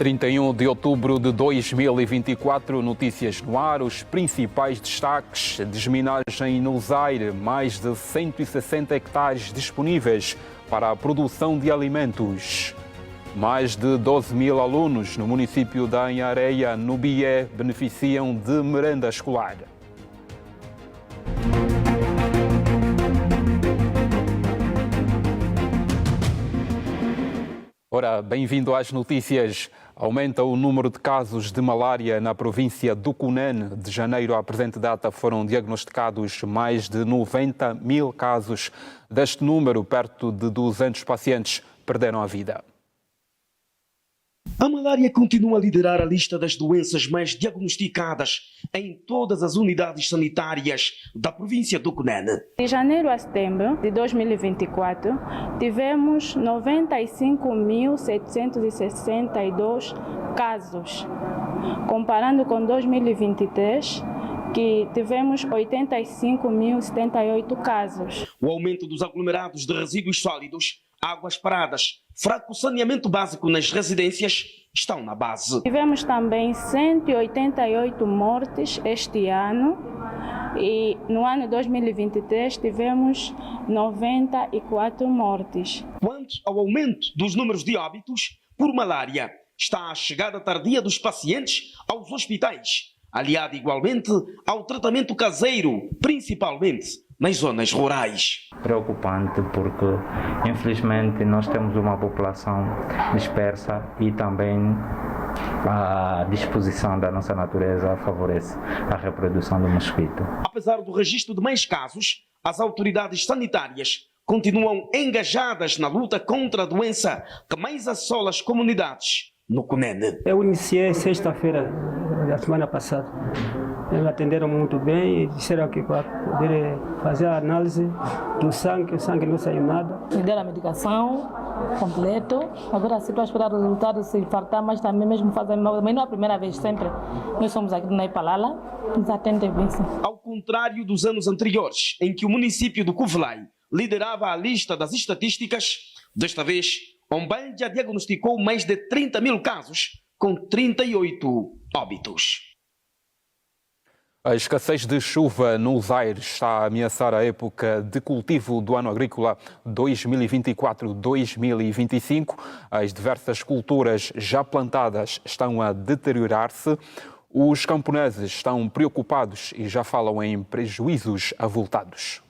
31 de outubro de 2024, notícias no ar, os principais destaques: desminagem no Zaire, mais de 160 hectares disponíveis para a produção de alimentos. Mais de 12 mil alunos no município da Anhareia, no Bié, beneficiam de merenda escolar. Ora, bem-vindo às notícias. Aumenta o número de casos de malária na província do Cunene. De janeiro à presente data foram diagnosticados mais de 90 mil casos. Deste número, perto de 200 pacientes perderam a vida. A malária continua a liderar a lista das doenças mais diagnosticadas em todas as unidades sanitárias da província do Cunene. De janeiro a setembro de 2024, tivemos 95.762 casos, comparando com 2023, que tivemos 85.078 casos. O aumento dos aglomerados de resíduos sólidos, águas paradas, fraco saneamento básico nas residências estão na base. Tivemos também 188 mortes este ano e no ano 2023 tivemos 94 mortes. Quanto ao aumento dos números de óbitos por malária, está a chegada tardia dos pacientes aos hospitais, aliada igualmente ao tratamento caseiro, principalmente nas zonas rurais. Preocupante porque, infelizmente, nós temos uma população dispersa e também a disposição da nossa natureza favorece a reprodução do mosquito. Apesar do registro de mais casos, as autoridades sanitárias continuam engajadas na luta contra a doença que mais assola as comunidades no Cunene. Eu iniciei sexta-feira da semana passada. Eles atenderam muito bem e disseram que para poder fazer a análise do sangue, o sangue não saiu nada. Me deram a medicação completo. Agora sim estou a esperar o resultado, se faltar, mas também mesmo fazer, mas não é a primeira vez, sempre. Nós somos aqui na Ipalala, nos atendem bem sim. Ao contrário dos anos anteriores, em que o município do Cuvlai liderava a lista das estatísticas, desta vez, Ombal já diagnosticou mais de 30 mil casos, com 38 óbitos. A escassez de chuva no Zaire está a ameaçar a época de cultivo do ano agrícola 2024-2025. As diversas culturas já plantadas estão a deteriorar-se. Os camponeses estão preocupados e já falam em prejuízos avultados.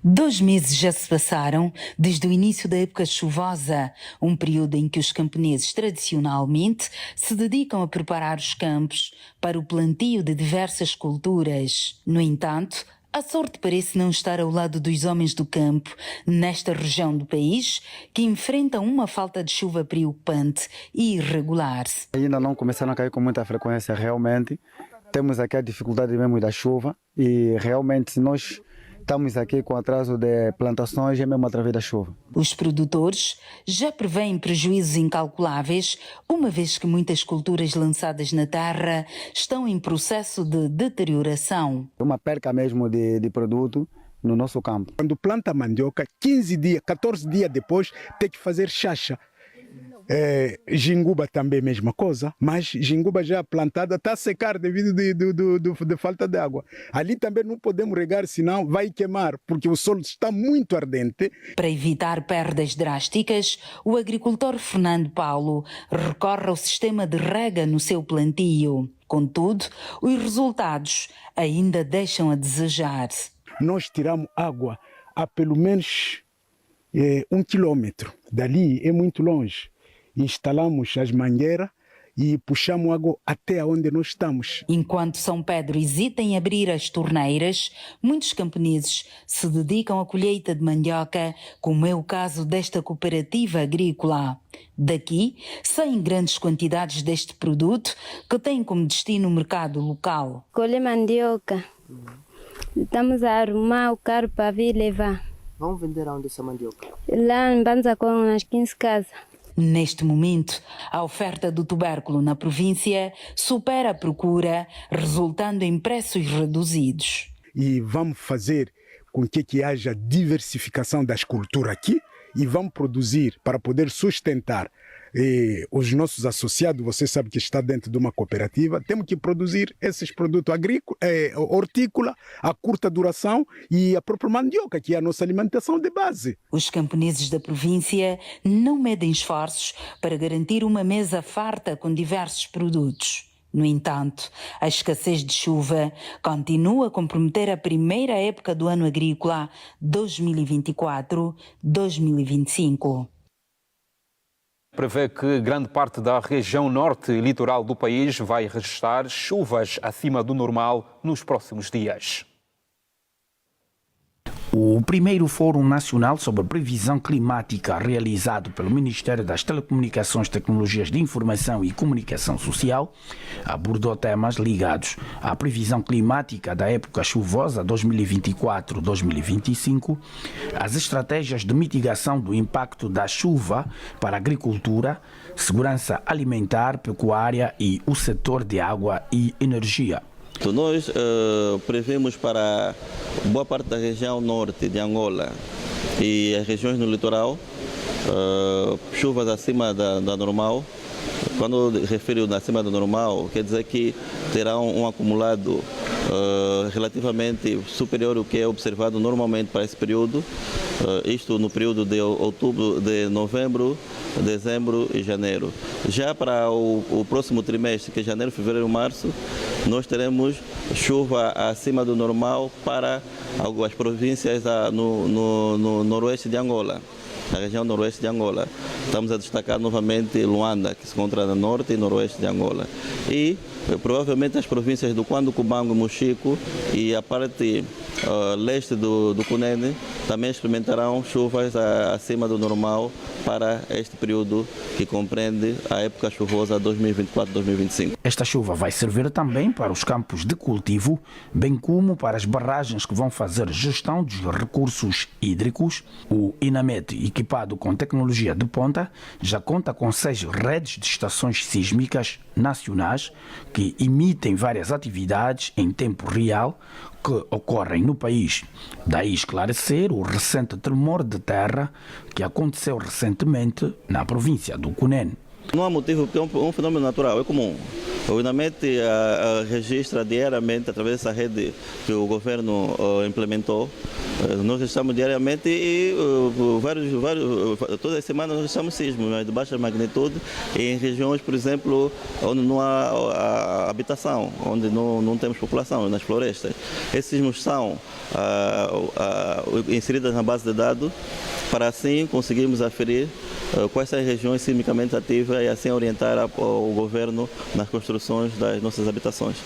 2 meses já se passaram desde o início da época chuvosa, um período em que os camponeses tradicionalmente se dedicam a preparar os campos para o plantio de diversas culturas. No entanto, a sorte parece não estar ao lado dos homens do campo nesta região do país, que enfrentam uma falta de chuva preocupante e irregular. Ainda não começaram a cair com muita frequência, realmente. Temos aqui a dificuldade mesmo da chuva e realmente nós estamos aqui com atraso de plantações e mesmo através da chuva. Os produtores já prevêem prejuízos incalculáveis, uma vez que muitas culturas lançadas na terra estão em processo de deterioração. Uma perca mesmo de produto no nosso campo. Quando planta mandioca, 15 dias, 14 dias depois, tem que fazer chacha. Jinguba também mesma coisa, mas jinguba já plantada está a secar devido de falta de água. Ali também não podemos regar, senão vai queimar, porque o solo está muito ardente. Para evitar perdas drásticas, o agricultor Fernando Paulo recorre ao sistema de rega no seu plantio. Contudo, os resultados ainda deixam a desejar. Nós tiramos água a pelo menos 1 quilômetro. Dali é muito longe. Instalamos as mangueiras e puxamos água até onde nós estamos. Enquanto São Pedro hesita em abrir as torneiras, muitos camponeses se dedicam à colheita de mandioca, como é o caso desta cooperativa agrícola. Daqui saem grandes quantidades deste produto, que tem como destino o mercado local. Colher mandioca. Estamos a arrumar o carro para vir levar. Vão vender aonde essa mandioca? Lá em Banzacon, nas 15 casas. Neste momento, a oferta do tubérculo na província supera a procura, resultando em preços reduzidos. E vamos fazer com que haja diversificação das culturas aqui e vamos produzir para poder sustentar os nossos associados, você sabe que está dentro de uma cooperativa, temos que produzir esses produtos agrícolas, hortícola, a curta duração e a própria mandioca, que é a nossa alimentação de base. Os camponeses da província não medem esforços para garantir uma mesa farta com diversos produtos. No entanto, a escassez de chuva continua a comprometer a primeira época do ano agrícola 2024-2025. Prevê que grande parte da região norte e litoral do país vai registrar chuvas acima do normal nos próximos dias. O primeiro Fórum Nacional sobre Previsão Climática, realizado pelo Ministério das Telecomunicações, Tecnologias de Informação e Comunicação Social, abordou temas ligados à previsão climática da época chuvosa 2024-2025, as estratégias de mitigação do impacto da chuva para a agricultura, segurança alimentar, pecuária e o setor de água e energia. Nós prevemos para boa parte da região norte de Angola e as regiões no litoral chuvas acima da normal. Quando refiro acima do normal, quer dizer que terão um acumulado relativamente superior ao que é observado normalmente para esse período, isto no período de outubro, de novembro, dezembro e janeiro. Já para o próximo trimestre, que é janeiro, fevereiro e março, nós teremos chuva acima do normal para algumas províncias no noroeste de Angola. Na região noroeste de Angola. Estamos a destacar novamente Luanda, que se encontra no norte e noroeste de Angola. E provavelmente as províncias do Cuando, Cubango, Mochico e a parte leste do Cunene também experimentarão chuvas acima do normal para este período que compreende a época chuvosa 2024-2025. Esta chuva vai servir também para os campos de cultivo, bem como para as barragens que vão fazer gestão dos recursos hídricos. O INAMET, equipado com tecnologia de ponta, já conta com 6 redes de estações sísmicas nacionais que emitem várias atividades em tempo real que ocorrem no país. Daí esclarecer o recente tremor de terra que aconteceu recentemente na província do Cunene. Não há motivo, porque é um fenômeno natural, é comum. O INAMET registra diariamente, através dessa rede que o governo implementou, nós registramos diariamente e todas as semanas nós registramos sismos de baixa magnitude em regiões, por exemplo, onde não há habitação, onde não temos população, nas florestas. Esses sismos são inseridos na base de dados para assim conseguirmos aferir quais são as regiões sismicamente ativas e assim orientar o governo nas construções das nossas habitações.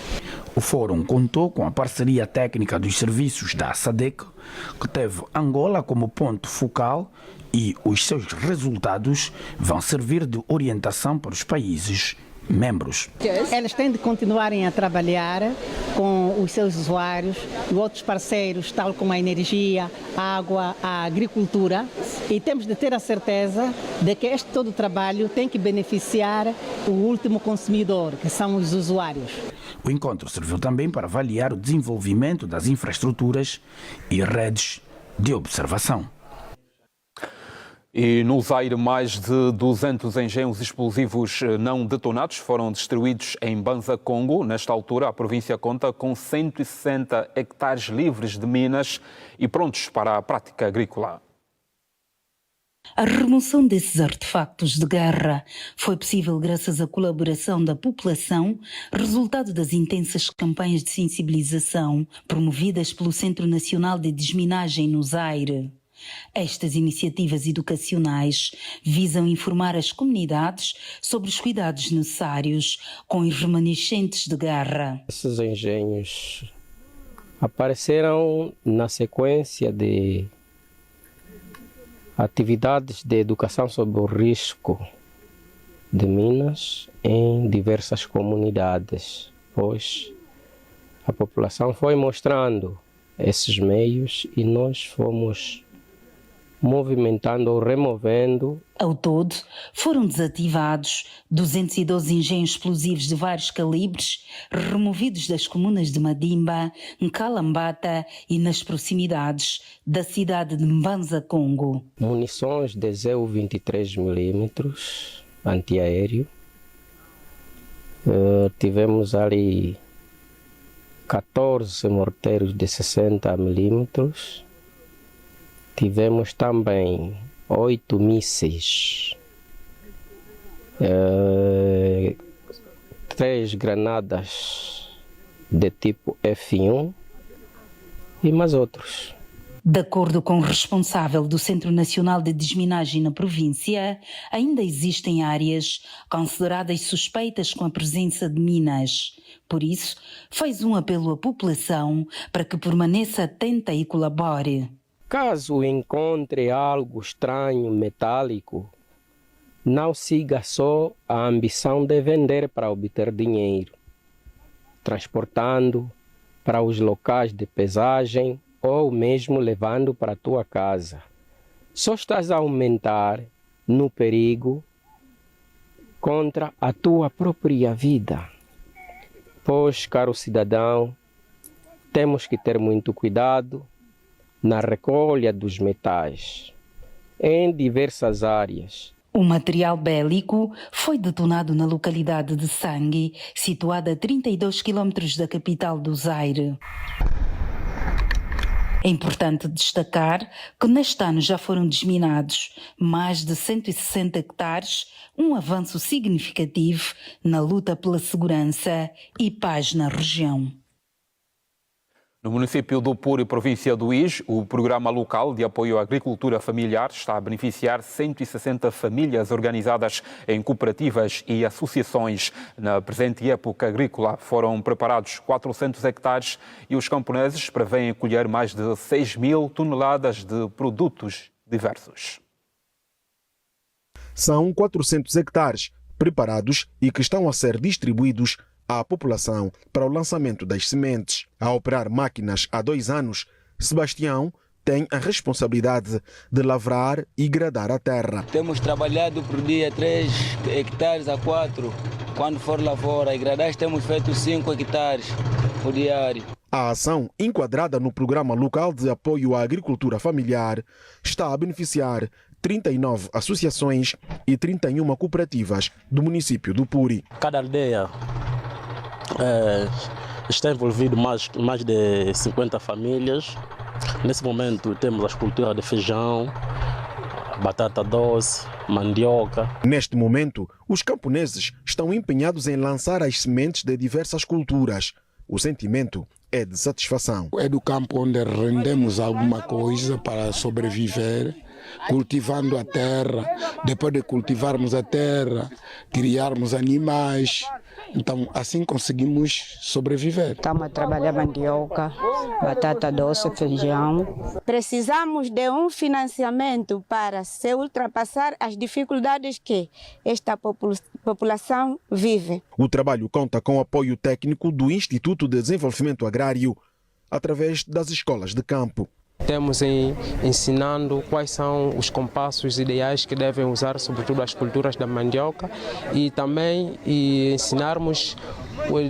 O fórum contou com a parceria técnica dos serviços da SADC, que teve Angola como ponto focal, e os seus resultados vão servir de orientação para os países membros. Eles têm de continuarem a trabalhar com os seus usuários e outros parceiros, tal como a energia, a água, a agricultura, e temos de ter a certeza de que todo o trabalho tem que beneficiar o último consumidor, que são os usuários. O encontro serviu também para avaliar o desenvolvimento das infraestruturas e redes de observação. E no Zaire, mais de 200 engenhos explosivos não detonados foram destruídos em Banza, Congo. Nesta altura, a província conta com 160 hectares livres de minas e prontos para a prática agrícola. A remoção desses artefactos de guerra foi possível graças à colaboração da população, resultado das intensas campanhas de sensibilização promovidas pelo Centro Nacional de Desminagem no Zaire. Estas iniciativas educacionais visam informar as comunidades sobre os cuidados necessários com os remanescentes de guerra. Esses engenhos apareceram na sequência de atividades de educação sobre o risco de minas em diversas comunidades, pois a população foi mostrando esses meios e nós fomos movimentando ou removendo. Ao todo, foram desativados 212 engenhos explosivos de vários calibres, removidos das comunas de Madimba, Nkalambata e nas proximidades da cidade de Mbanza, Congo. Munições de ZU 23 mm, antiaéreo. Tivemos ali 14 morteiros de 60 milímetros. Tivemos também 8 mísseis, 3 granadas de tipo F1 e mais outros. De acordo com o responsável do Centro Nacional de Desminagem na província, ainda existem áreas consideradas suspeitas com a presença de minas. Por isso, faz um apelo à população para que permaneça atenta e colabore. Caso encontre algo estranho, metálico, não siga só a ambição de vender para obter dinheiro, transportando para os locais de pesagem ou mesmo levando para a tua casa. Só estás a aumentar no perigo contra a tua própria vida. Pois, caro cidadão, temos que ter muito cuidado na recolha dos metais em diversas áreas. O material bélico foi detonado na localidade de Sangue, situada a 32 km da capital do Zaire. É importante destacar que neste ano já foram desminados mais de 160 hectares, um avanço significativo na luta pela segurança e paz na região. No município do Puri, província do Ís, o programa local de apoio à agricultura familiar está a beneficiar 160 famílias organizadas em cooperativas e associações. Na presente época agrícola foram preparados 400 hectares e os camponeses prevêem colher mais de 6.000 toneladas de produtos diversos. São 400 hectares preparados e que estão a ser distribuídos à população para o lançamento das sementes. A operar máquinas há 2 anos, Sebastião tem a responsabilidade de lavrar e gradar a terra. Temos trabalhado por dia 3 hectares a 4. Quando for lavoura e gradar, temos feito 5 hectares por diário. A ação, enquadrada no Programa Local de Apoio à Agricultura Familiar, está a beneficiar 39 associações e 31 cooperativas do município do Puri. Cada aldeia está envolvido mais de 50 famílias. Nesse momento temos as culturas de feijão, batata doce, mandioca. Neste momento, os camponeses estão empenhados em lançar as sementes de diversas culturas. O sentimento é de satisfação. É do campo onde rendemos alguma coisa para sobreviver, cultivando a terra. Depois de cultivarmos a terra, criarmos animais. Então, assim conseguimos sobreviver. Estamos a trabalhar mandioca, batata doce, feijão. Precisamos de um financiamento para se ultrapassar as dificuldades que esta população vive. O trabalho conta com o apoio técnico do Instituto de Desenvolvimento Agrário, através das escolas de campo. Temos ensinando quais são os compassos ideais que devem usar, sobretudo as culturas da mandioca, e também ensinarmos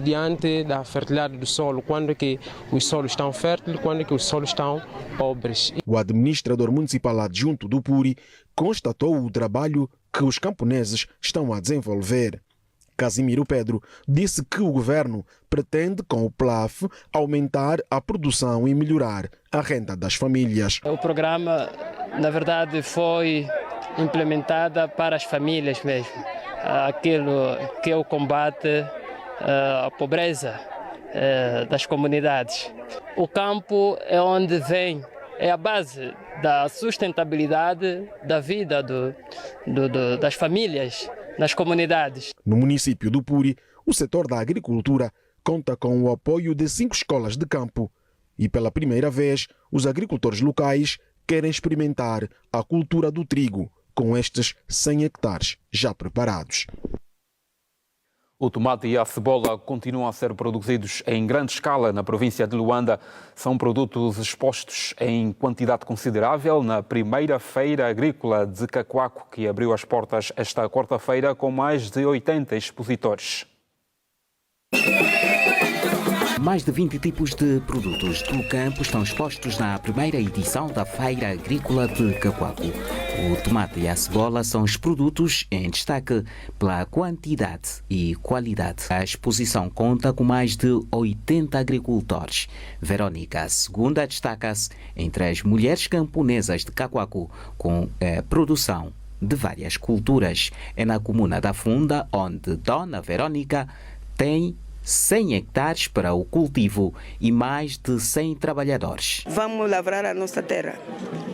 diante da fertilidade do solo, quando que os solos estão férteis, quando que os solos estão pobres. O administrador municipal adjunto do Puri constatou o trabalho que os camponeses estão a desenvolver. Casimiro Pedro disse que o governo pretende, com o PLAF, aumentar a produção e melhorar a renda das famílias. O programa, na verdade, foi implementado para as famílias mesmo. Aquilo que é o combate à pobreza das comunidades. O campo é onde é a base da sustentabilidade da vida das famílias nas comunidades. No município do Puri, o setor da agricultura conta com o apoio de 5 escolas de campo e, pela primeira vez, os agricultores locais querem experimentar a cultura do trigo com estes 100 hectares já preparados. O tomate e a cebola continuam a ser produzidos em grande escala na província de Luanda. São produtos expostos em quantidade considerável na primeira feira agrícola de Cacoaco, que abriu as portas esta quarta-feira com mais de 80 expositores. Mais de 20 tipos de produtos do campo estão expostos na primeira edição da Feira Agrícola de Cacoaco. O tomate e a cebola são os produtos em destaque pela quantidade e qualidade. A exposição conta com mais de 80 agricultores. Verónica II destaca-se entre as mulheres camponesas de Cacoaco com a produção de várias culturas. É na comuna da Funda onde Dona Verónica tem 100 hectares para o cultivo e mais de 100 trabalhadores. Vamos lavrar a nossa terra,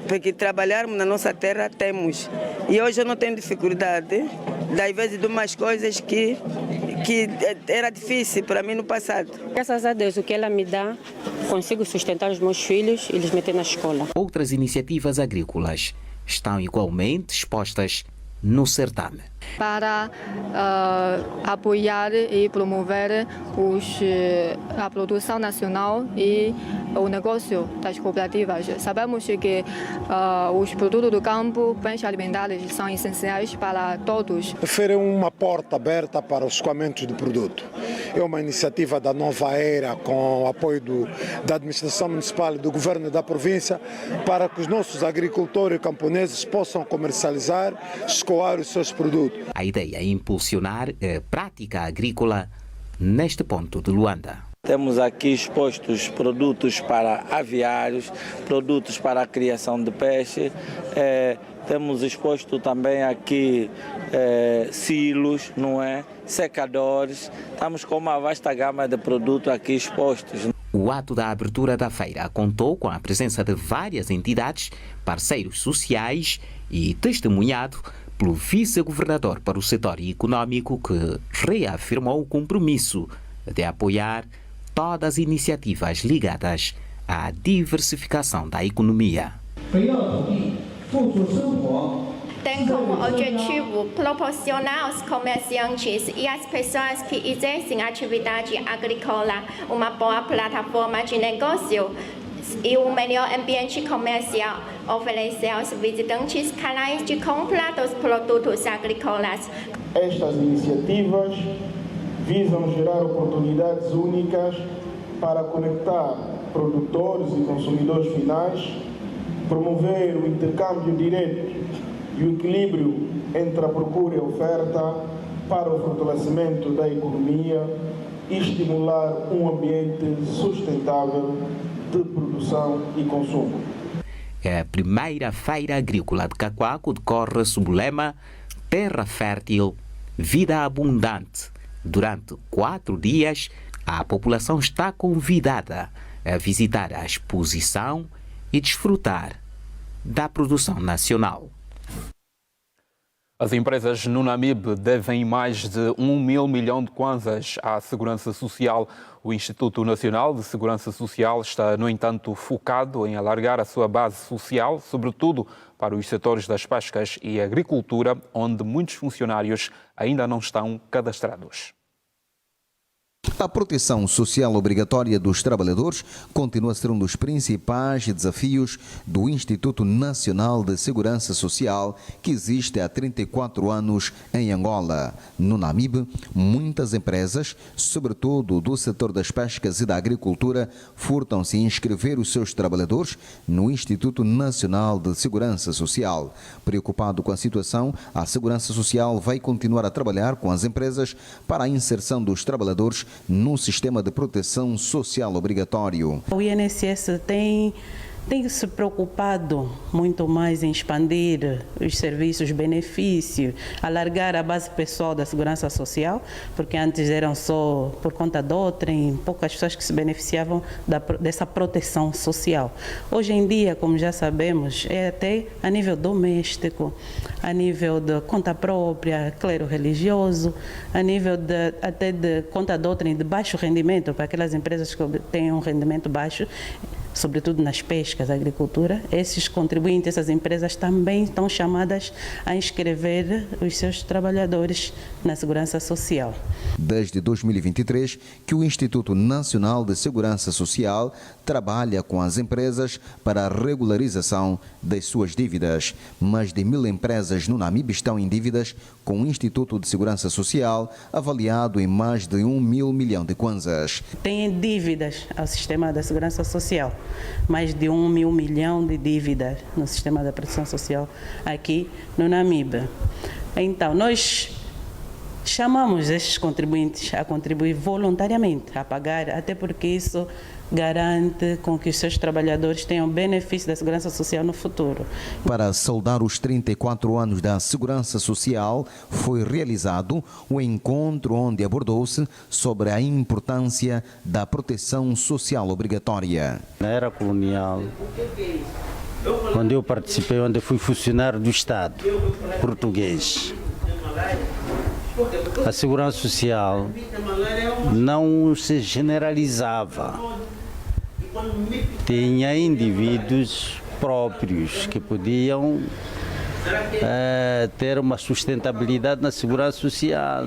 porque trabalharmos na nossa terra temos. E hoje eu não tenho dificuldade, das vezes de umas coisas que era difícil para mim no passado. Graças a Deus, o que ela me dá, consigo sustentar os meus filhos e eles meter na escola. Outras iniciativas agrícolas estão igualmente expostas no certame. Para apoiar e promover a produção nacional e o negócio das cooperativas. Sabemos que os produtos do campo, bens alimentares, são essenciais para todos. A feira é uma porta aberta para o escoamento de produto. É uma iniciativa da Nova Era com o apoio da administração municipal e do governo da província para que os nossos agricultores e camponeses possam comercializar, escoar os seus produtos. A ideia é impulsionar a prática agrícola neste ponto de Luanda. Temos aqui expostos produtos para aviários, produtos para a criação de peixe. Temos exposto também aqui silos, não é? Secadores. Estamos com uma vasta gama de produtos aqui expostos. O ato da abertura da feira contou com a presença de várias entidades, parceiros sociais e testemunhado pelo vice-governador para o setor econômico, que reafirmou o compromisso de apoiar todas as iniciativas ligadas à diversificação da economia. Tem como objetivo proporcionar aos comerciantes e às pessoas que exercem atividade agrícola uma boa plataforma de negócio e um melhor ambiente comercial, oferecer aos visitantes canais de compra dos produtos agrícolas. Estas iniciativas visam gerar oportunidades únicas para conectar produtores e consumidores finais, promover o intercâmbio direto e o equilíbrio entre a procura e a oferta para o fortalecimento da economia e estimular um ambiente sustentável de produção e consumo. A primeira feira agrícola de Cacoaco decorre sob o lema Terra Fértil, Vida Abundante. Durante 4 dias, a população está convidada a visitar a exposição e desfrutar da produção nacional. As empresas no Namibe devem mais de 1 mil milhão de kwanzas à Segurança Social. O Instituto Nacional de Segurança Social está, no entanto, focado em alargar a sua base social, sobretudo para os setores das pescas e agricultura, onde muitos funcionários ainda não estão cadastrados. A proteção social obrigatória dos trabalhadores continua a ser um dos principais desafios do Instituto Nacional de Segurança Social, que existe há 34 anos em Angola. No Namibe, muitas empresas, sobretudo do setor das pescas e da agricultura, furtam-se em inscrever os seus trabalhadores no Instituto Nacional de Segurança Social. Preocupado com a situação, a Segurança Social vai continuar a trabalhar com as empresas para a inserção dos trabalhadores no sistema de proteção social obrigatório. O INSS tem se preocupado muito mais em expandir os serviços, benefícios, alargar a base pessoal da segurança social, porque antes eram só por conta de outrem, poucas pessoas que se beneficiavam dessa proteção social. Hoje em dia, como já sabemos, é até a nível doméstico, a nível de conta própria, clero religioso, a nível até de conta de outrem de baixo rendimento, para aquelas empresas que têm um rendimento baixo. sobretudo nas pescas, agricultura, esses contribuintes, essas empresas também estão chamadas a inscrever os seus trabalhadores na Segurança Social. Desde 2023 que o Instituto Nacional de Segurança Social trabalha com as empresas para a regularização das suas dívidas. Mais de 1000 empresas no Namibe estão em dívidas com o Instituto de Segurança Social, avaliado em mais de 1 mil milhão de kwanzas. Têm dívidas ao sistema da Segurança Social, mais de 1 mil milhão de dívidas no sistema da proteção social aqui no Namibe. Então, nós chamamos estes contribuintes a contribuir voluntariamente, a pagar, até porque isso garante com que os seus trabalhadores tenham benefício da Segurança Social no futuro. Para saudar os 34 anos da Segurança Social, foi realizado um encontro onde abordou-se sobre a importância da proteção social obrigatória. Na era colonial, onde eu participei, onde fui funcionário do Estado português, a Segurança Social não se generalizava. Tinha indivíduos próprios que podiam ter uma sustentabilidade na Segurança Social.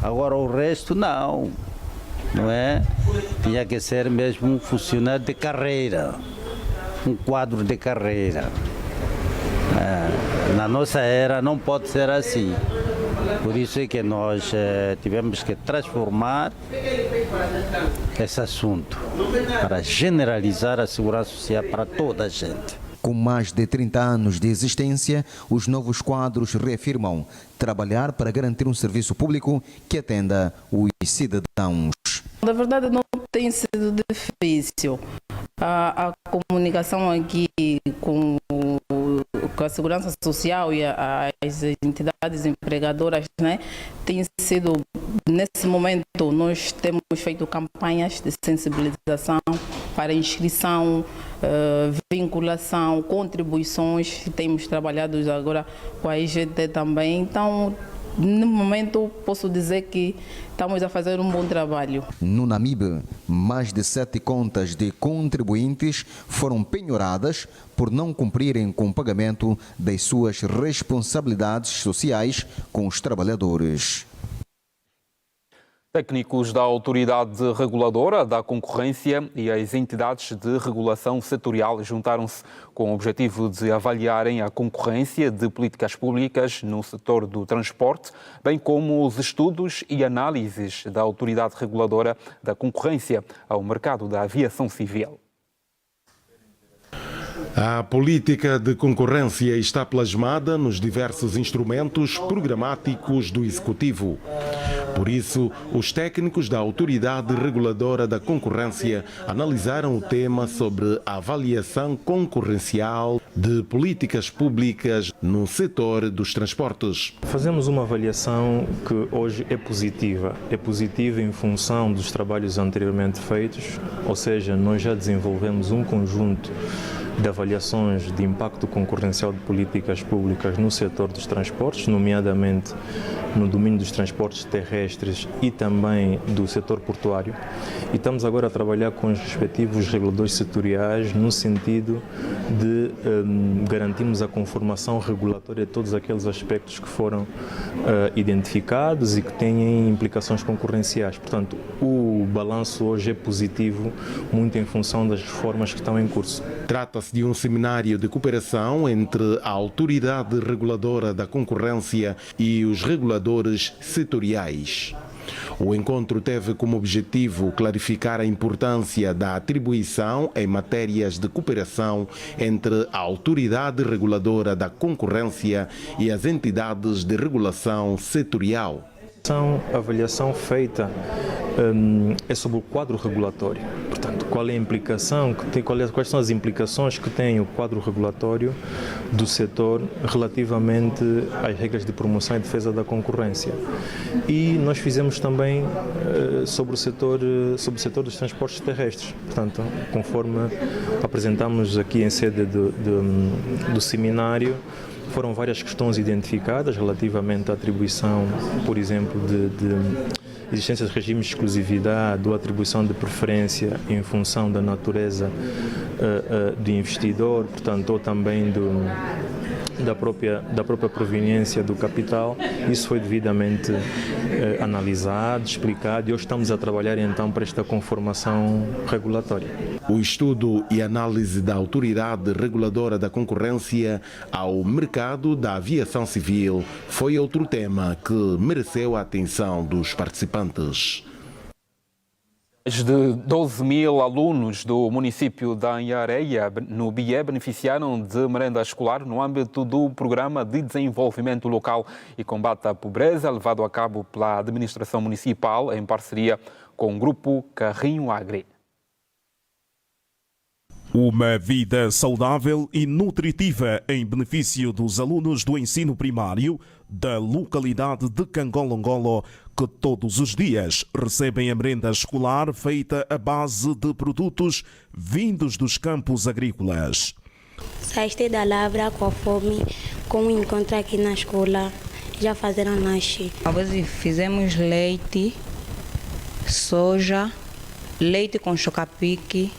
Agora o resto não é? Tinha que ser mesmo um funcionário de carreira, um quadro de carreira. Na nossa era não pode ser assim. Por isso é que nós tivemos que transformar esse assunto para generalizar a segurança social para toda a gente. Com mais de 30 anos de existência, os novos quadros reafirmam trabalhar para garantir um serviço público que atenda os cidadãos. Na verdade, não tem sido difícil. A comunicação aqui com a Segurança Social e as entidades empregadoras, né, tem sido, nesse momento, nós temos feito campanhas de sensibilização para inscrição, vinculação, contribuições, temos trabalhado agora com a IGT também, então, no momento, posso dizer que estamos a fazer um bom trabalho. No Namibe, mais de 7 contas de contribuintes foram penhoradas por não cumprirem com o pagamento das suas responsabilidades sociais com os trabalhadores. Técnicos da Autoridade Reguladora da Concorrência e as entidades de regulação setorial juntaram-se com o objetivo de avaliarem a concorrência de políticas públicas no setor do transporte, bem como os estudos e análises da Autoridade Reguladora da Concorrência ao mercado da aviação civil. A política de concorrência está plasmada nos diversos instrumentos programáticos do Executivo. Por isso, os técnicos da Autoridade Reguladora da Concorrência analisaram o tema sobre a avaliação concorrencial de políticas públicas no setor dos transportes. Fazemos uma avaliação que hoje é positiva. É positiva em função dos trabalhos anteriormente feitos, ou seja, nós já desenvolvemos um conjunto de avaliações de impacto concorrencial de políticas públicas no setor dos transportes, nomeadamente no domínio dos transportes terrestres e também do setor portuário. E estamos agora a trabalhar com os respectivos reguladores setoriais no sentido de garantirmos a conformação regulatória de todos aqueles aspectos que foram identificados e que têm implicações concorrenciais. Portanto, o balanço hoje é positivo, muito em função das reformas que estão em curso. Trata-se de um seminário de cooperação entre a Autoridade Reguladora da Concorrência e os reguladores setoriais. O encontro teve como objetivo clarificar a importância da atribuição em matérias de cooperação entre a Autoridade Reguladora da Concorrência e as entidades de regulação setorial. A avaliação feita é sobre o quadro regulatório. Portanto, qual é a implicação que tem, quais são as implicações que tem o quadro regulatório do setor relativamente às regras de promoção e defesa da concorrência. E nós fizemos também sobre o setor dos transportes terrestres. Portanto, conforme apresentamos aqui em sede do seminário, foram várias questões identificadas relativamente à atribuição, por exemplo, de existência de regimes de exclusividade ou atribuição de preferência em função da natureza do investidor, portanto, ou também da própria proveniência do capital. Isso foi devidamente analisado, explicado, e hoje estamos a trabalhar então para esta conformação regulatória. O estudo e análise da Autoridade Reguladora da Concorrência ao mercado da aviação civil foi outro tema que mereceu a atenção dos participantes. Mais de 12 mil alunos do município da Anhareia, no BIE, beneficiaram de merenda escolar no âmbito do Programa de Desenvolvimento Local e Combate à Pobreza, levado a cabo pela Administração Municipal em parceria com o Grupo Carrinho Agri. Uma vida saudável e nutritiva em benefício dos alunos do ensino primário da localidade de Cangolongolo, que todos os dias recebem a merenda escolar feita à base de produtos vindos dos campos agrícolas. Saíste da lavra com fome, como encontro aqui na escola, já fizeram lanche. Hoje fizemos leite, soja, leite com chocapique.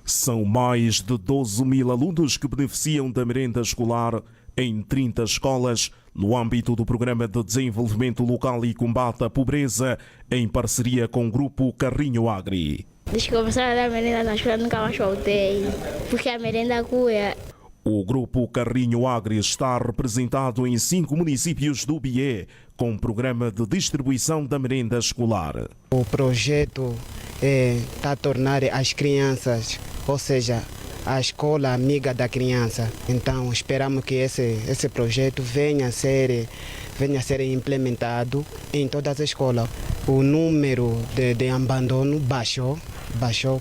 São mais de 12 mil alunos que beneficiam da merenda escolar em 30 escolas no âmbito do Programa de Desenvolvimento Local e Combate à Pobreza, em parceria com o Grupo Carrinho Agri. Desde que começaram a dar merenda na escola, nunca mais voltei, porque a merenda cuia. O Grupo Carrinho Agri está representado em 5 municípios do BIE, com o programa de distribuição da merenda escolar. O projeto está a tornar as crianças, ou seja, a escola amiga da criança. Então esperamos que esse projeto venha a ser implementado em todas as escolas. O número de abandono baixou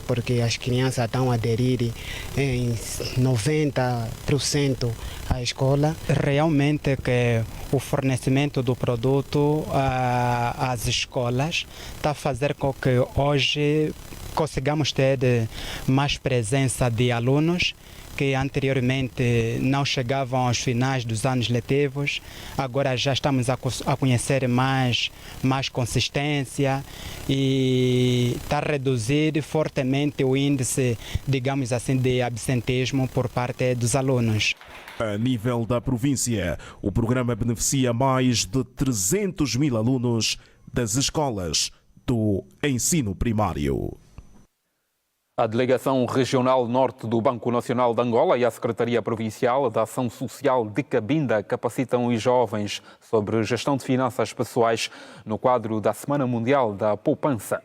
porque as crianças estão a aderir em 90% à escola. Realmente que o fornecimento do produto às escolas está a fazer com que hoje consigamos ter mais presença de alunos que anteriormente não chegavam aos finais dos anos letivos. Agora já estamos a conhecer mais consistência e está a reduzir fortemente o índice, digamos assim, de absentismo por parte dos alunos. A nível da província, o programa beneficia mais de 300 mil alunos das escolas do ensino primário. A Delegação Regional Norte do Banco Nacional de Angola e a Secretaria Provincial da Ação Social de Cabinda capacitam os jovens sobre gestão de finanças pessoais no quadro da Semana Mundial da Poupança.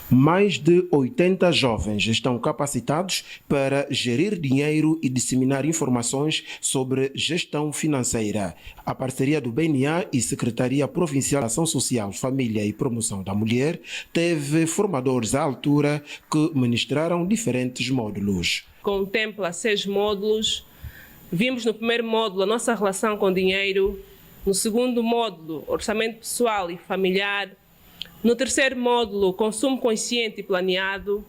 Mais de 80 jovens estão capacitados para gerir dinheiro e disseminar informações sobre gestão financeira. A parceria do BNA e Secretaria Provincial de Ação Social, Família e Promoção da Mulher teve formadores à altura que ministraram diferentes módulos. Contempla 6 módulos. Vimos no primeiro módulo a nossa relação com o dinheiro, no segundo módulo, orçamento pessoal e familiar, no terceiro módulo, consumo consciente e planeado.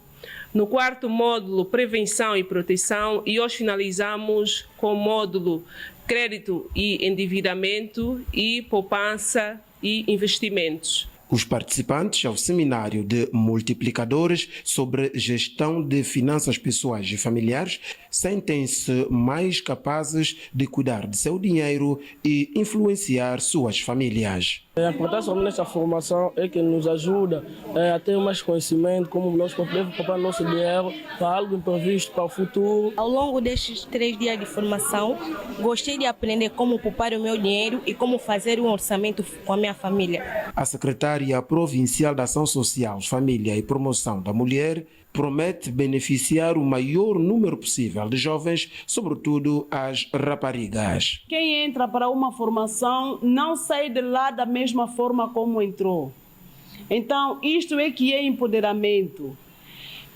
No quarto módulo, prevenção e proteção. E hoje finalizamos com o módulo crédito e endividamento e poupança e investimentos. Os participantes ao seminário de multiplicadores sobre gestão de finanças pessoais e familiares sentem-se mais capazes de cuidar de seu dinheiro e influenciar suas famílias. A importância nessa formação é que nos ajuda a ter mais conhecimento, como nós podemos poupar nosso dinheiro para algo imprevisto, para o futuro. Ao longo destes 3 dias de formação, gostei de aprender como poupar o meu dinheiro e como fazer um orçamento com a minha família. A Secretaria Provincial da Ação Social, Família e Promoção da Mulher promete beneficiar o maior número possível de jovens, sobretudo as raparigas. Quem entra para uma formação não sai de lá da mesma forma como entrou. Então, isto é que é empoderamento.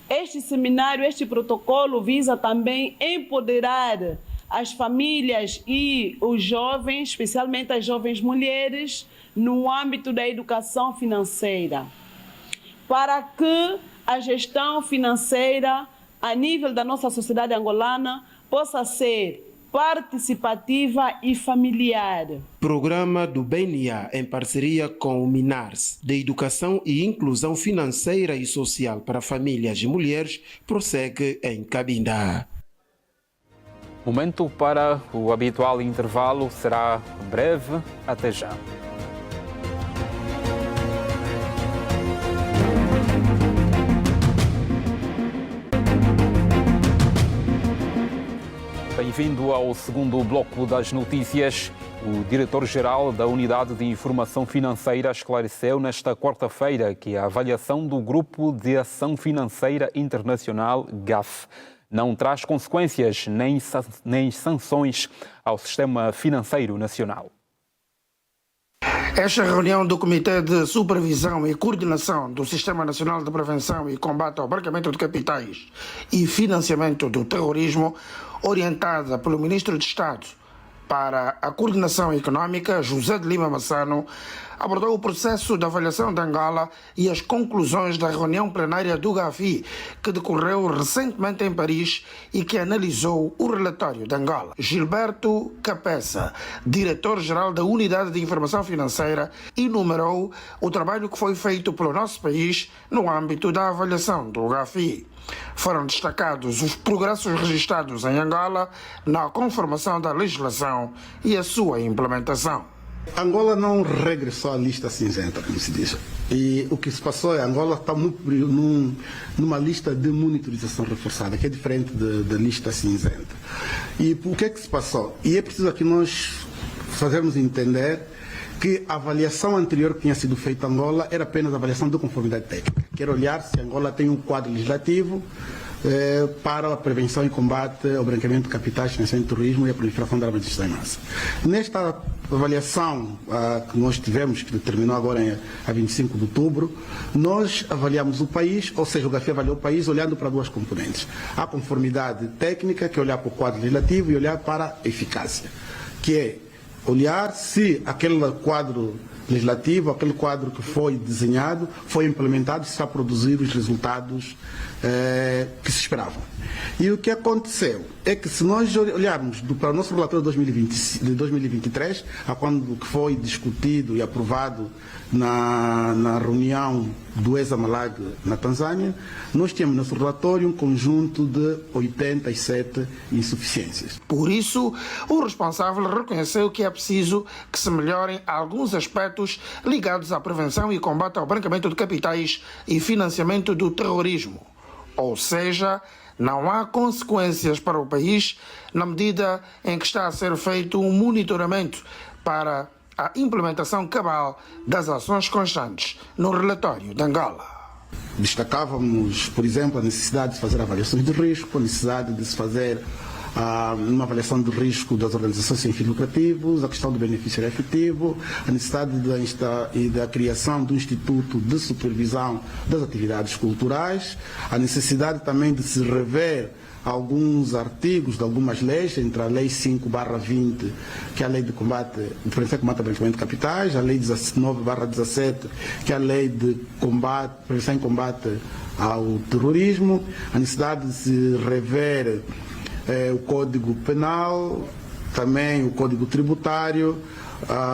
Este seminário, este protocolo visa também empoderar as famílias e os jovens, especialmente as jovens mulheres, no âmbito da educação financeira, para que a gestão financeira a nível da nossa sociedade angolana possa ser participativa e familiar. Programa do BNA em parceria com o MINARS, de Educação e Inclusão Financeira e Social para Famílias e Mulheres, prossegue em Cabinda. Momento para o habitual intervalo será breve. Até já. Bem-vindo ao segundo bloco das notícias. O diretor-geral da Unidade de Informação Financeira esclareceu nesta quarta-feira que a avaliação do Grupo de Ação Financeira Internacional, GAF, não traz consequências nem sanções ao sistema financeiro nacional. Esta reunião do Comitê de Supervisão e Coordenação do Sistema Nacional de Prevenção e Combate ao Branqueamento de Capitais e Financiamento do Terrorismo, orientada pelo Ministro de Estado para a Coordenação Econômica, José de Lima Massano, abordou o processo de avaliação de Angola e as conclusões da reunião plenária do GAFI, que decorreu recentemente em Paris e que analisou o relatório de Angola. Gilberto Capeça, diretor-geral da Unidade de Informação Financeira, enumerou o trabalho que foi feito pelo nosso país no âmbito da avaliação do GAFI. Foram destacados os progressos registrados em Angola na conformação da legislação e a sua implementação. Angola não regressou à lista cinzenta, como se diz. E o que se passou é que Angola está numa lista de monitorização reforçada, que é diferente da lista cinzenta. E o que é que se passou? E é preciso aqui nós fazermos entender que a avaliação anterior que tinha sido feita em Angola era apenas a avaliação de conformidade técnica. Quer olhar se Angola tem um quadro legislativo para a prevenção e combate ao branqueamento de capitais, financiamento do terrorismo e a proliferação da armamentos em massa. Nesta avaliação que nós tivemos, que terminou agora a 25 de outubro, nós avaliamos o país, ou seja, o GAFI avaliou o país olhando para duas componentes. A conformidade técnica, que é olhar para o quadro legislativo, e olhar para a eficácia, que é olhar se aquele quadro legislativo, aquele quadro que foi desenhado, foi implementado, se está a produzir os resultados que se esperavam. E o que aconteceu é que, se nós olharmos para o nosso relatório de 2023, a quando que foi discutido e aprovado na reunião do ESA-Malag na Tanzânia, nós tínhamos no nosso relatório um conjunto de 87 insuficiências. Por isso, o responsável reconheceu que é preciso que se melhorem alguns aspectos ligados à prevenção e combate ao branqueamento de capitais e financiamento do terrorismo. Ou seja, não há consequências para o país na medida em que está a ser feito um monitoramento para a implementação cabal das ações constantes no relatório de Angola. Destacávamos, por exemplo, a necessidade de fazer avaliações de risco, a necessidade de se fazer uma avaliação de risco das organizações sem fins lucrativos, a questão do benefício efetivo, a necessidade da criação do Instituto de Supervisão das Atividades Culturais, a necessidade também de se rever alguns artigos de algumas leis, entre a Lei 5/20, que é a Lei de Prevenção e Combate ao Branqueamento de Capitais, a Lei 19/17, que é a Lei de Prevenção e Combate ao Terrorismo, a necessidade de se rever o Código Penal, também o Código Tributário,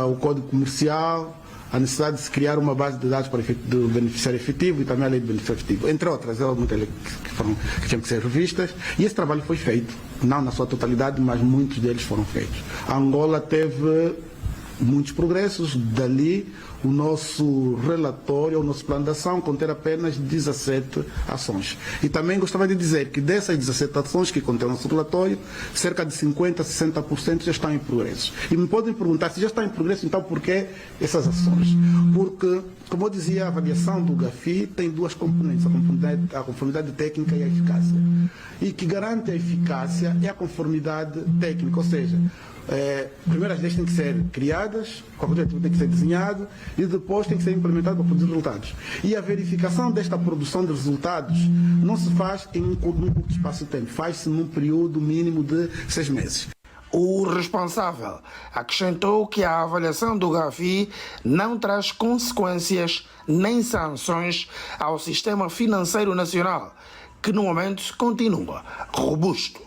o Código Comercial, a necessidade de se criar uma base de dados para do beneficiário efetivo e também a lei do beneficiário efetivo, entre outras, que tinham que ser revistas, e esse trabalho foi feito, não na sua totalidade, mas muitos deles foram feitos. A Angola teve muitos progressos, dali o nosso relatório, o nosso plano de ação contém apenas 17 ações. E também gostava de dizer que dessas 17 ações que contém o nosso relatório, cerca de 50% a 60% já estão em progresso. E me podem perguntar, se já está em progresso, então por que essas ações? Porque, como eu dizia, a avaliação do GAFI tem duas componentes, a conformidade técnica e a eficácia. E que garante a eficácia é a conformidade técnica, ou seja, primeiro as leis têm que ser criadas, o objetivo tem que ser desenhado e depois tem que ser implementado para produzir resultados. E a verificação desta produção de resultados não se faz em um curto espaço de tempo, faz-se num período mínimo de 6 meses. O responsável acrescentou que a avaliação do GAFI não traz consequências nem sanções ao sistema financeiro nacional, que no momento continua robusto.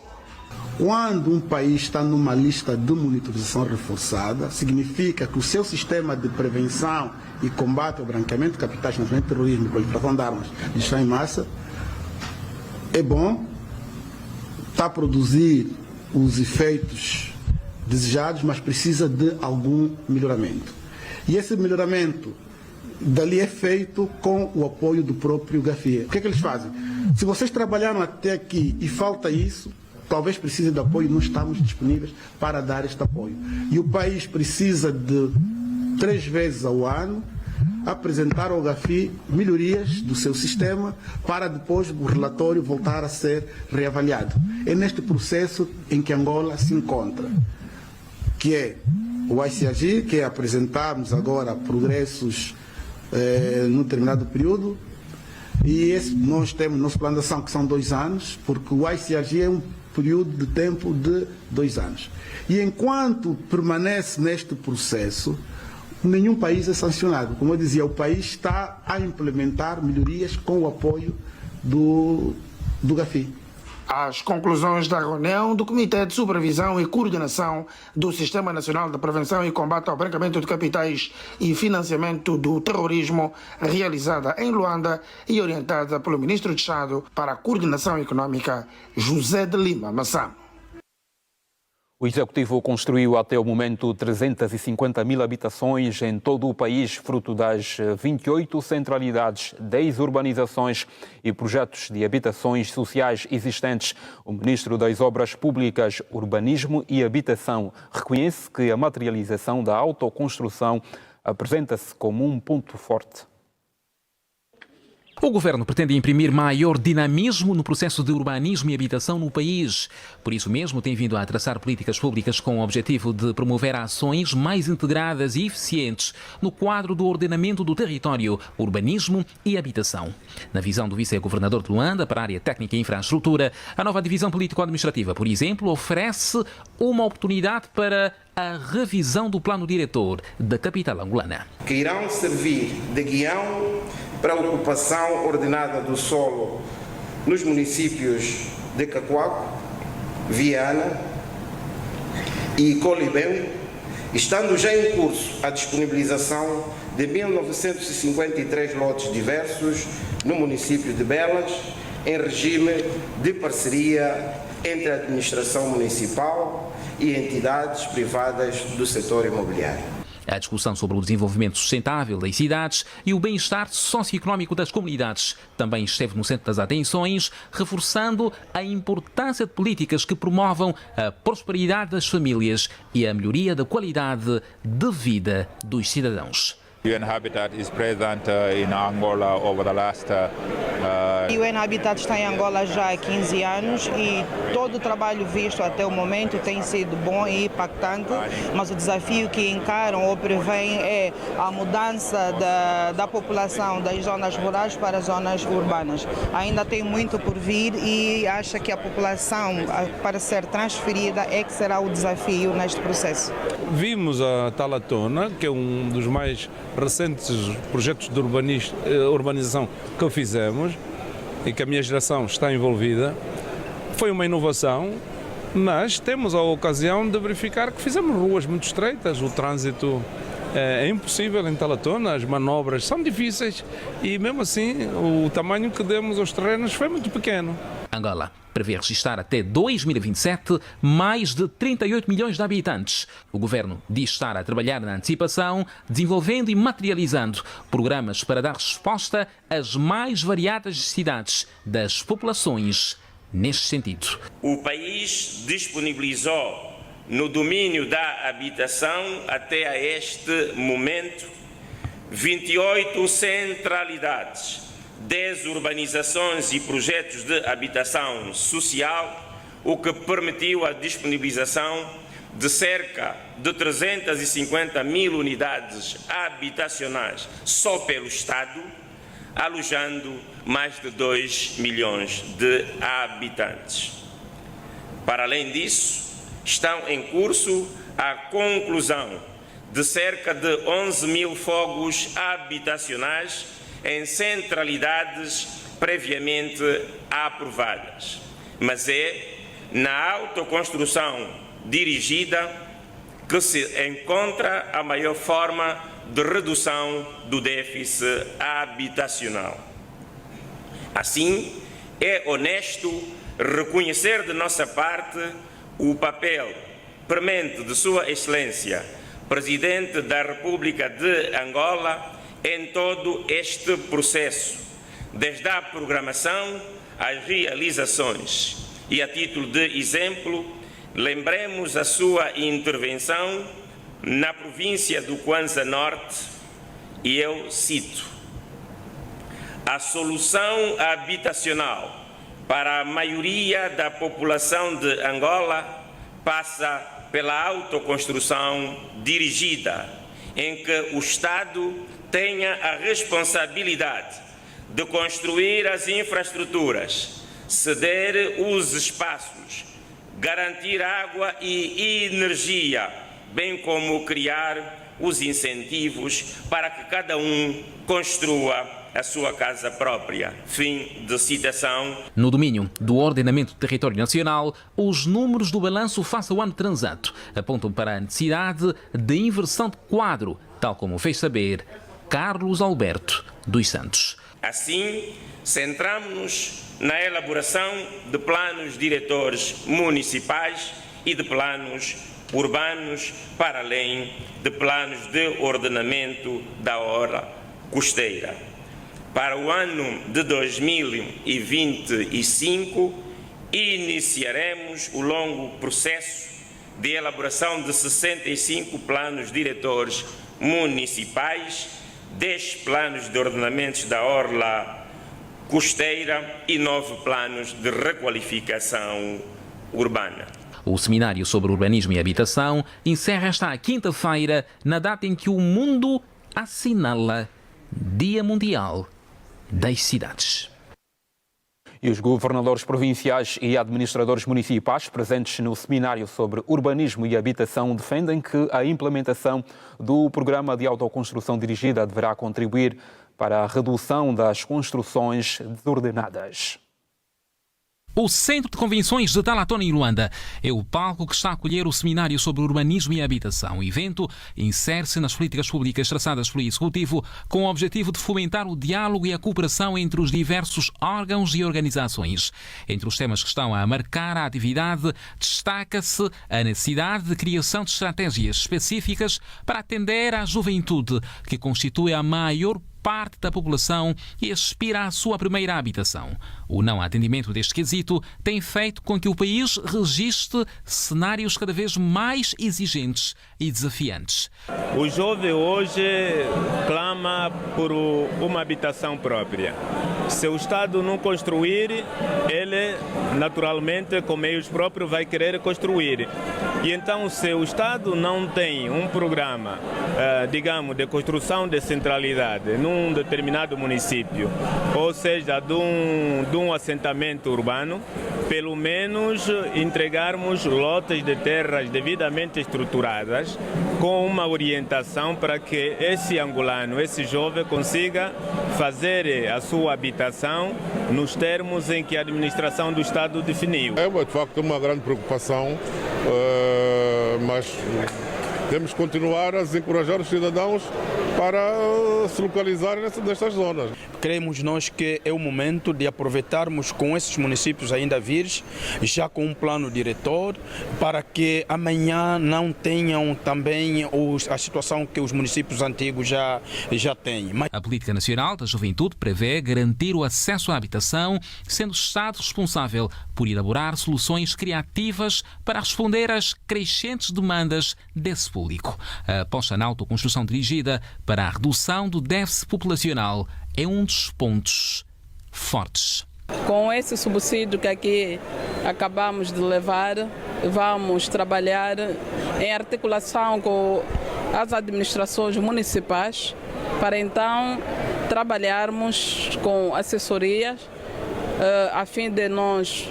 Quando um país está numa lista de monitorização reforçada, significa que o seu sistema de prevenção e combate ao branqueamento de capitais, financiamento de terrorismo, proliferação de armas de destruição em massa, é bom, está a produzir os efeitos desejados, mas precisa de algum melhoramento. E esse melhoramento dali é feito com o apoio do próprio GAFIE. O que é que eles fazem? Se vocês trabalharam até aqui e falta isso, talvez precisem de apoio, não estamos disponíveis para dar este apoio. E o país precisa de 3 vezes ao ano apresentar ao GAFI melhorias do seu sistema para depois o relatório voltar a ser reavaliado. É neste processo em que Angola se encontra, que é o ICRG, que é apresentarmos agora progressos num determinado período, e nós temos nosso plano de ação que são 2 anos, porque o ICRG é um período de tempo de 2 anos. E enquanto permanece neste processo, nenhum país é sancionado. Como eu dizia, o país está a implementar melhorias com o apoio do GAFI. As conclusões da reunião do Comitê de Supervisão e Coordenação do Sistema Nacional de Prevenção e Combate ao Branqueamento de Capitais e Financiamento do Terrorismo, realizada em Luanda e orientada pelo Ministro de Estado para a Coordenação Econômica, José de Lima Massam. O Executivo construiu até o momento 350 mil habitações em todo o país, fruto das 28 centralidades, 10 urbanizações e projetos de habitações sociais existentes. O Ministro das Obras Públicas, Urbanismo e Habitação reconhece que a materialização da autoconstrução apresenta-se como um ponto forte. O governo pretende imprimir maior dinamismo no processo de urbanismo e habitação no país. Por isso mesmo, tem vindo a traçar políticas públicas com o objetivo de promover ações mais integradas e eficientes no quadro do ordenamento do território, urbanismo e habitação. Na visão do vice-governador de Luanda para a área técnica e infraestrutura, a nova divisão político-administrativa, por exemplo, oferece uma oportunidade para a revisão do plano diretor da capital angolana. Que irão servir de guião para a ocupação ordenada do solo nos municípios de Cacoaco, Viana e Colibém, estando já em curso a disponibilização de 1.953 lotes diversos no município de Belas, em regime de parceria entre a administração municipal e entidades privadas do setor imobiliário. A discussão sobre o desenvolvimento sustentável das cidades e o bem-estar socioeconómico das comunidades também esteve no centro das atenções, reforçando a importância de políticas que promovam a prosperidade das famílias e a melhoria da qualidade de vida dos cidadãos. UN Habitat is present in Angola over the last O UN Habitat está em Angola já há 15 anos e todo o trabalho visto até o momento tem sido bom e impactante, mas o desafio que encaram ou prevêem é a mudança da população das zonas rurais para as zonas urbanas. Ainda tem muito por vir e acha que a população, para ser transferida, é que será o desafio neste processo. Vimos a Talatona, que é um dos mais recentes projetos de urbanização que fizemos e que a minha geração está envolvida. Foi uma inovação, mas temos a ocasião de verificar que fizemos ruas muito estreitas, o trânsito é impossível em Talatona, as manobras são difíceis e mesmo assim o tamanho que demos aos terrenos foi muito pequeno. Angola prevê registrar até 2027 mais de 38 milhões de habitantes. O governo diz estar a trabalhar na antecipação, desenvolvendo e materializando programas para dar resposta às mais variadas necessidades das populações neste sentido. O país disponibilizou no domínio da habitação até a este momento 28 centralidades, 10 urbanizações e projetos de habitação social, o que permitiu a disponibilização de cerca de 350 mil unidades habitacionais só pelo Estado, alojando mais de 2 milhões de habitantes. Para além disso, estão em curso a conclusão de cerca de 11 mil fogos habitacionais em centralidades previamente aprovadas. Mas é na autoconstrução dirigida que se encontra a maior forma de redução do déficit habitacional. Assim, é honesto reconhecer de nossa parte o papel premente de Sua Excelência, Presidente da República de Angola, em todo este processo, desde a programação às realizações. E a título de exemplo, lembremos a sua intervenção na província do Kwanza Norte, e eu cito: a solução habitacional para a maioria da população de Angola passa pela autoconstrução dirigida, em que o Estado tenha a responsabilidade de construir as infraestruturas, ceder os espaços, garantir água e energia, bem como criar os incentivos para que cada um construa a sua casa própria. Fim de citação. No domínio do ordenamento do território nacional, os números do balanço face ao ano transato apontam para a necessidade de inversão de quadro, tal como fez saber Carlos Alberto dos Santos. Assim, centramos-nos na elaboração de planos diretores municipais e de planos urbanos, para além de planos de ordenamento da orla costeira. Para o ano de 2025, iniciaremos o longo processo de elaboração de 65 planos diretores municipais, 10 planos de ordenamentos da orla costeira e 9 planos de requalificação urbana. O seminário sobre urbanismo e habitação encerra esta quinta-feira, na data em que o mundo assinala Dia Mundial das Cidades. E os governadores provinciais e administradores municipais presentes no seminário sobre urbanismo e habitação defendem que a implementação do programa de autoconstrução dirigida deverá contribuir para a redução das construções desordenadas. O Centro de Convenções de Talatona, em Luanda, é o palco que está a acolher o seminário sobre urbanismo e habitação. O evento insere-se nas políticas públicas traçadas pelo Executivo com o objetivo de fomentar o diálogo e a cooperação entre os diversos órgãos e organizações. Entre os temas que estão a marcar a atividade, destaca-se a necessidade de criação de estratégias específicas para atender à juventude, que constitui a maior parte da população e aspira à sua primeira habitação. O não atendimento deste quesito tem feito com que o país registre cenários cada vez mais exigentes e desafiantes. O jovem hoje clama por uma habitação própria. Se o Estado não construir, ele naturalmente com meios próprios vai querer construir. E então, se o Estado não tem um programa, digamos, de construção de centralidade num determinado município, ou seja, de um assentamento urbano, pelo menos entregarmos lotes de terras devidamente estruturadas, com uma orientação para que esse angolano, esse jovem, consiga fazer a sua habitação nos termos em que a administração do Estado definiu. É de facto uma grande preocupação, mas temos que continuar a encorajar os cidadãos para se localizarem nestas zonas. Cremos nós que é o momento de aproveitarmos com esses municípios ainda virgens, já com um plano diretor, para que amanhã não tenham também a situação que os municípios antigos já têm. A Política Nacional da Juventude prevê garantir o acesso à habitação, sendo o Estado responsável por elaborar soluções criativas para responder às crescentes demandas desse público. A aposta na autoconstrução dirigida para a redução do déficit populacional é um dos pontos fortes. Com esse subsídio que aqui acabamos de levar, vamos trabalhar em articulação com as administrações municipais para então trabalharmos com assessorias a fim de nós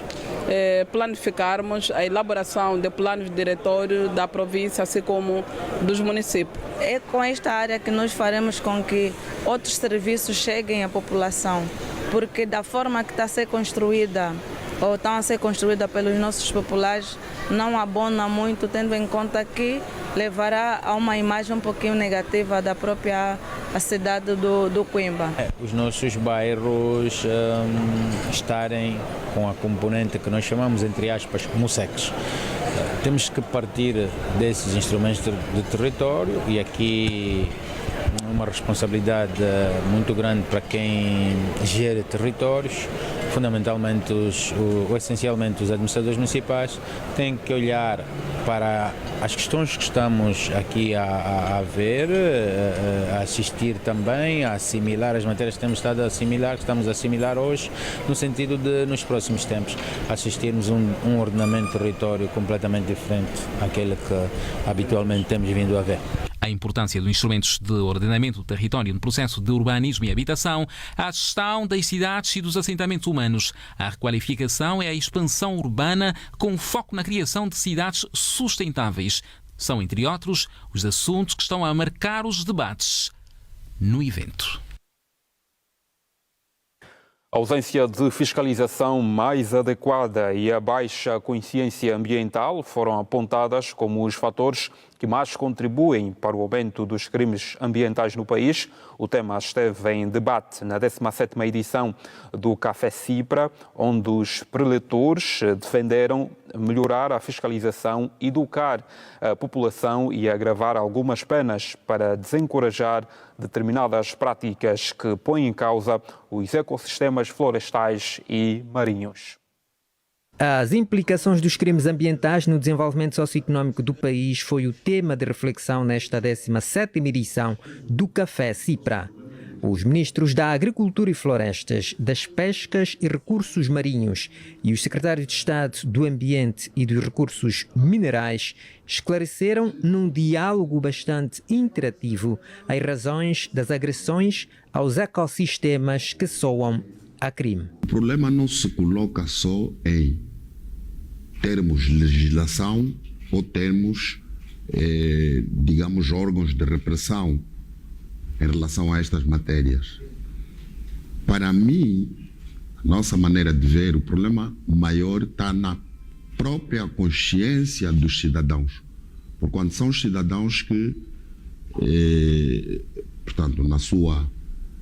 planificarmos a elaboração de planos diretórios da província, assim como dos municípios. É com esta área que nós faremos com que outros serviços cheguem à população, porque da forma que está a ser construída ou estão a ser construídas pelos nossos populares não abona muito, tendo em conta que levará a uma imagem um pouquinho negativa da própria cidade do Coimba. Os nossos bairros estarem com a componente que nós chamamos, entre aspas, MUSEX. Temos que partir desses instrumentos de território e aqui uma responsabilidade muito grande para quem gera territórios, fundamentalmente ou essencialmente os administradores municipais, têm que olhar para as questões que estamos aqui a ver, a assistir também, a assimilar as matérias que temos estado a assimilar, que estamos a assimilar hoje, no sentido de, nos próximos tempos, assistirmos um ordenamento de território completamente diferente àquele que habitualmente temos vindo a ver. A importância dos instrumentos de ordenamento do território no processo de urbanismo e habitação, a gestão das cidades e dos assentamentos humanos, a requalificação e a expansão urbana com foco na criação de cidades sustentáveis. São, entre outros, os assuntos que estão a marcar os debates no evento. A ausência de fiscalização mais adequada e a baixa consciência ambiental foram apontadas como os fatores que mais contribuem para o aumento dos crimes ambientais no país. O tema esteve em debate na 17ª edição do Café Cipra, onde os preletores defenderam melhorar a fiscalização, educar a população e agravar algumas penas para desencorajar determinadas práticas que põem em causa os ecossistemas florestais e marinhos. As implicações dos crimes ambientais no desenvolvimento socioeconómico do país foi o tema de reflexão nesta 17ª edição do Café Cipra. Os ministros da Agricultura e Florestas, das Pescas e Recursos Marinhos e os secretários de Estado do Ambiente e dos Recursos Minerais esclareceram num diálogo bastante interativo as razões das agressões aos ecossistemas que soam a crime. O problema não se coloca só em termos legislação ou termos, digamos, órgãos de repressão em relação a estas matérias. Para mim, a nossa maneira de ver, o problema maior está na própria consciência dos cidadãos. Porquanto são os cidadãos que, portanto, na sua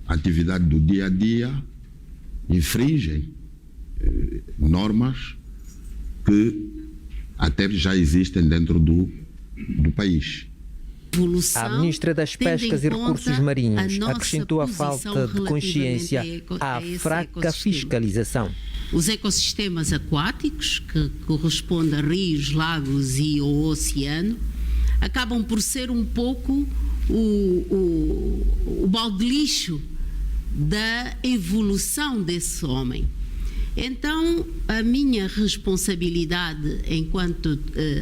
atividade do dia a dia, infringem normas que até já existem dentro do país. A ministra das Pescas e Recursos Marinhos acrescentou a falta de consciência à fraca fiscalização. Os ecossistemas aquáticos, que correspondem a rios, lagos e ao oceano, acabam por ser um pouco o balde de lixo da evolução desse homem. Então, a minha responsabilidade enquanto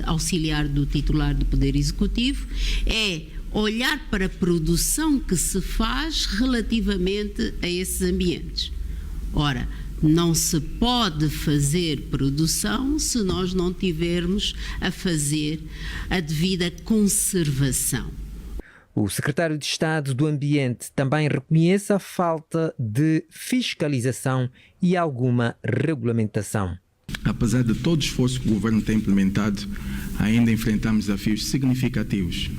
auxiliar do titular do Poder Executivo é olhar para a produção que se faz relativamente a esses ambientes. Ora, não se pode fazer produção se nós não tivermos a fazer a devida conservação. O secretário de Estado do Ambiente também reconhece a falta de fiscalização e alguma regulamentação. Apesar de todo o esforço que o governo tem implementado, ainda enfrentamos desafios significativos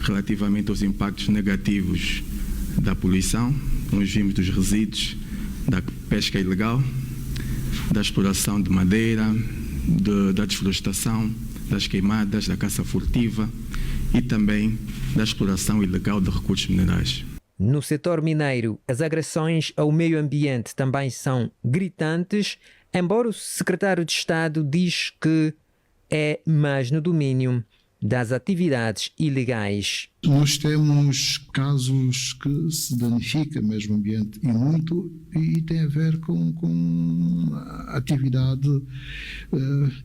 relativamente aos impactos negativos da poluição, nós vimos dos resíduos, da pesca ilegal, da exploração de madeira, da desflorestação, das queimadas, da caça furtiva e também da exploração ilegal de recursos minerais. No setor mineiro, as agressões ao meio ambiente também são gritantes, embora o secretário de Estado diz que é mais no domínio das atividades ilegais. Nós temos casos que se danifica mesmo o ambiente e muito, e tem a ver com a atividade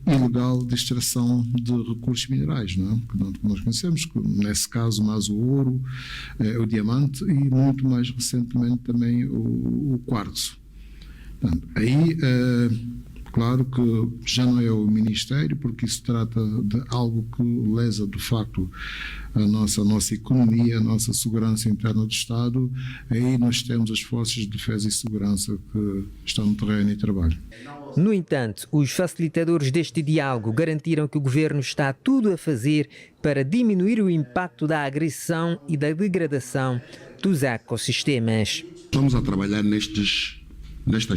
ilegal de extração de recursos minerais, não é? Que nós conhecemos, nesse caso mais o ouro, o diamante e muito mais recentemente também o quartzo. Portanto, aí claro que já não é o Ministério, porque isso trata de algo que lesa de facto a nossa economia, a nossa segurança interna do Estado. Aí nós temos as forças de defesa e segurança que estão no terreno e trabalham. No entanto, os facilitadores deste diálogo garantiram que o governo está tudo a fazer para diminuir o impacto da agressão e da degradação dos ecossistemas. Estamos a trabalhar nestas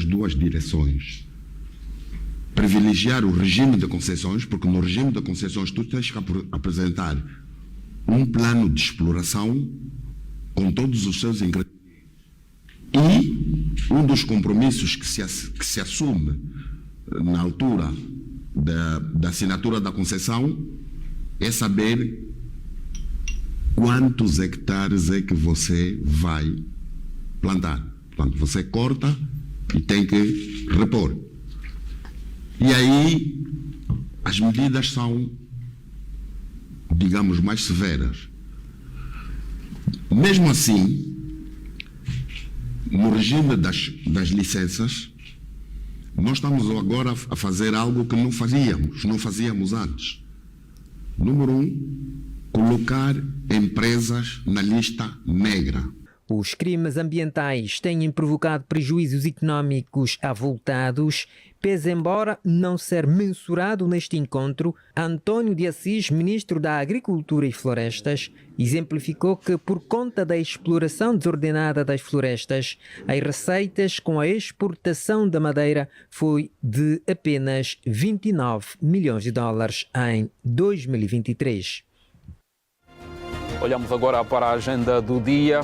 duas direções. Privilegiar o regime de concessões, porque no regime de concessões tu tens que apresentar um plano de exploração com todos os seus ingredientes. E um dos compromissos que se assume na altura da assinatura da concessão é saber quantos hectares é que você vai plantar. Portanto, você corta e tem que repor. E aí as medidas são, digamos, mais severas. Mesmo assim, no regime das licenças, nós estamos agora a fazer algo que não fazíamos antes. Número 1, colocar empresas na lista negra. Os crimes ambientais têm provocado prejuízos económicos avultados, pese embora não ser mensurado neste encontro. António de Assis, ministro da Agricultura e Florestas, exemplificou que, por conta da exploração desordenada das florestas, as receitas com a exportação da madeira foi de apenas 29 milhões de dólares em 2023. Olhamos agora para a agenda do dia.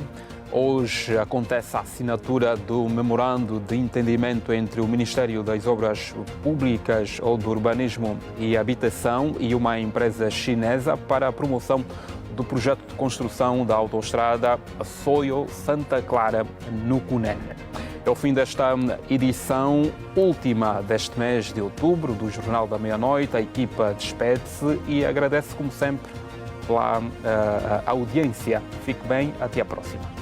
Hoje acontece a assinatura do memorando de entendimento entre o Ministério das Obras Públicas ou do Urbanismo e Habitação e uma empresa chinesa para a promoção do projeto de construção da autoestrada Soio-Santa Clara, no Cunene. É o fim desta edição última deste mês de outubro do Jornal da Meia-Noite. A equipa despede-se e agradece, como sempre, pela audiência. Fique bem, até à próxima.